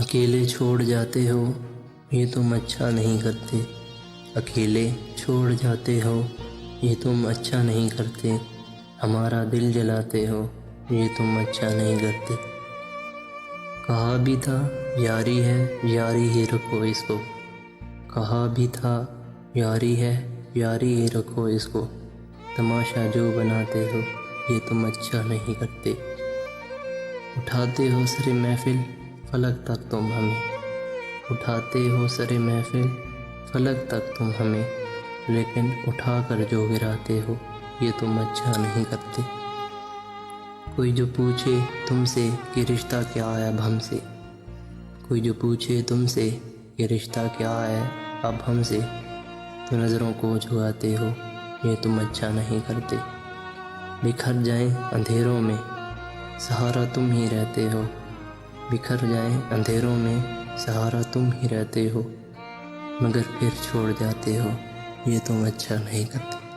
अकेले छोड़ जाते हो ये तुम अच्छा नहीं करते। अकेले छोड़ जाते हो ये तुम अच्छा नहीं करते। हमारा दिल जलाते हो ये तुम अच्छा नहीं करते। कहा भी था यारी है यारी ही रखो इसको। कहा भी था यारी है यारी ही रखो इसको। तमाशा जो बनाते हो ये तुम अच्छा नहीं करते। उठाते हो सरे महफिल फलक तक तुम हमें। उठाते हो सरे महफिल फलक तक तुम हमें। लेकिन उठाकर जो गिराते हो ये तुम अच्छा नहीं करते। कोई जो पूछे तुमसे कि रिश्ता क्या है अब हमसे। कोई जो पूछे तुमसे कि रिश्ता क्या है अब हमसे। तो नज़रों को झुकाते हो ये तुम अच्छा नहीं करते। बिखर जाएं अंधेरों में सहारा तुम ही रहते हो। बिखर जाएं अंधेरों में सहारा तुम ही रहते हो। मगर फिर छोड़ जाते हो ये तुम अच्छा नहीं करते।